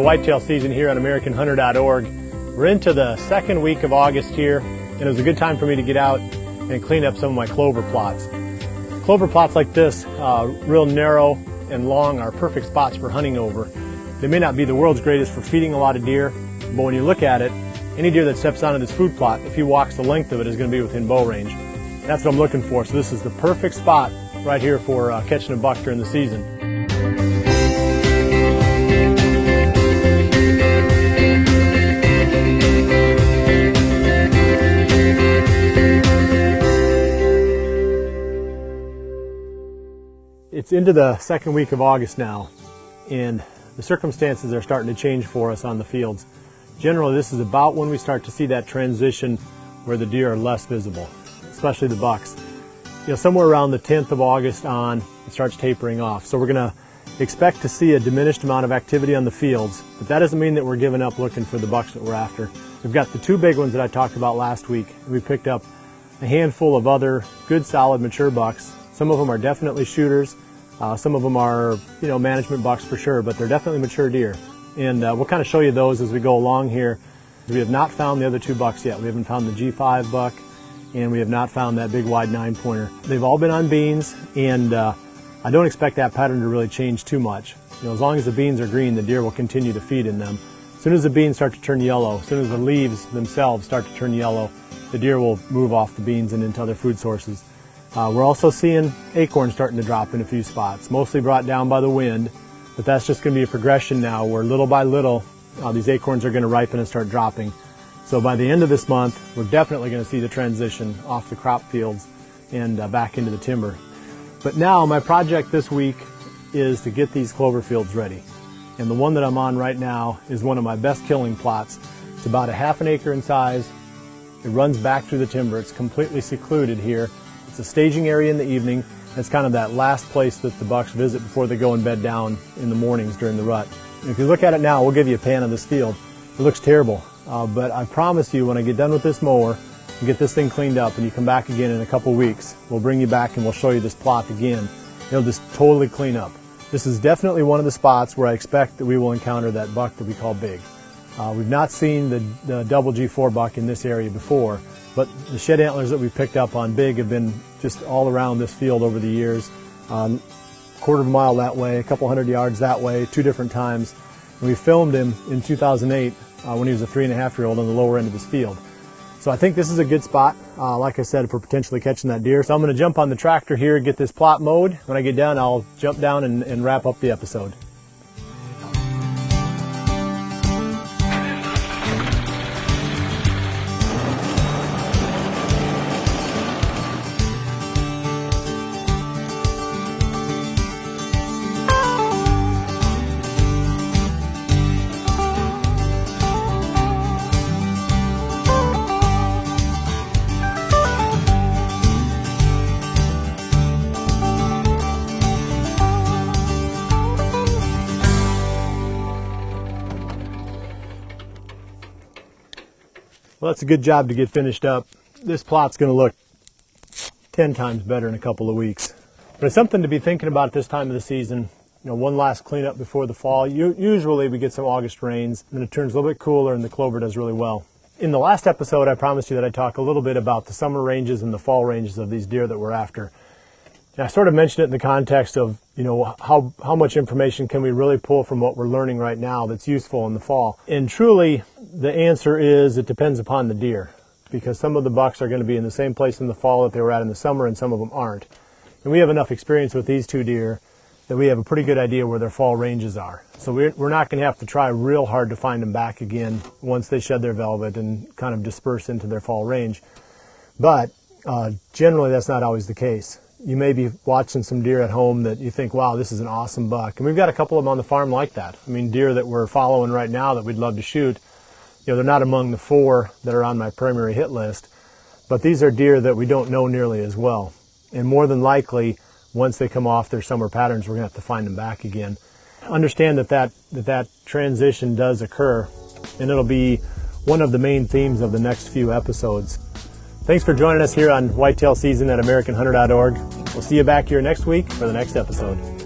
whitetail season here on AmericanHunter.org. We're into the second week of August here, and it was a good time for me to get out and clean up some of my clover plots. Clover plots like this, real narrow and long, are perfect spots for hunting over. They may not be the world's greatest for feeding a lot of deer, but when you look at it, any deer that steps onto this food plot, if he walks the length of it, is going to be within bow range. That's what I'm looking for, so this is the perfect spot right here for catching a buck during the season. It's into the second week of August now, and the circumstances are starting to change for us on the fields. Generally, this is about when we start to see that transition where the deer are less visible, especially the bucks. You know, somewhere around the 10th of August on, it starts tapering off. So we're going to expect to see a diminished amount of activity on the fields, but that doesn't mean that we're giving up looking for the bucks that we're after. We've got the two big ones that I talked about last week. We picked up a handful of other good, solid, mature bucks. Some of them are definitely shooters. Some of them are, management bucks for sure, but they're definitely mature deer. And we'll kind of show you those as we go along here. We have not found the other two bucks yet. We haven't found the G5 buck, and we have not found that big wide 9-pointer. They've all been on beans, and I don't expect that pattern to really change too much. As long as the beans are green, the deer will continue to feed in them. As soon as the beans start to turn yellow, as soon as the leaves themselves start to turn yellow, the deer will move off the beans and into other food sources. We're also seeing acorns starting to drop in a few spots, mostly brought down by the wind, but that's just going to be a progression now where little by little these acorns are going to ripen and start dropping. So by the end of this month, we're definitely going to see the transition off the crop fields and back into the timber. But now my project this week is to get these clover fields ready. And the one that I'm on right now is one of my best killing plots. It's about a half an acre in size. It runs back through the timber. It's completely secluded here. It's a staging area in the evening. It's kind of that last place that the bucks visit before they go and bed down in the mornings during the rut. And if you look at it now, we'll give you a pan of this field. It looks terrible, but I promise you when I get done with this mower and get this thing cleaned up and you come back again in a couple weeks, we'll bring you back and we'll show you this plot again. It'll just totally clean up. This is definitely one of the spots where I expect that we will encounter that buck that we call big. We've not seen the double G4 buck in this area before, but the shed antlers that we picked up on big have been just all around this field over the years. Quarter of a mile that way, a couple hundred yards that way, two different times. And we filmed him in 2008 when he was a 3.5-year-old on the lower end of this field. So I think this is a good spot, like I said, for potentially catching that deer. So I'm going to jump on the tractor here and get this plot mowed. When I get done, I'll jump down and wrap up the episode. Well, that's a good job to get finished up. This plot's going to look 10 times better in a couple of weeks. But it's something to be thinking about this time of the season. One last cleanup before the fall. Usually we get some August rains, and it turns a little bit cooler and the clover does really well. In the last episode, I promised you that I'd talk a little bit about the summer ranges and the fall ranges of these deer that we're after. And I sort of mentioned it in the context of, how much information can we really pull from what we're learning right now that's useful in the fall. And truly, the answer is it depends upon the deer, because some of the bucks are going to be in the same place in the fall that they were at in the summer, and some of them aren't. And we have enough experience with these two deer that we have a pretty good idea where their fall ranges are. So we're not going to have to try real hard to find them back again once they shed their velvet and kind of disperse into their fall range. But generally that's not always the case. You may be watching some deer at home that you think, wow, this is an awesome buck. And we've got a couple of them on the farm like that. I mean, deer that we're following right now that we'd love to shoot. They're not among the 4 that are on my primary hit list, but these are deer that we don't know nearly as well. And more than likely, once they come off their summer patterns, we're going to have to find them back again. Understand that transition does occur, and it'll be one of the main themes of the next few episodes. Thanks for joining us here on Whitetail Season at AmericanHunter.org. We'll see you back here next week for the next episode.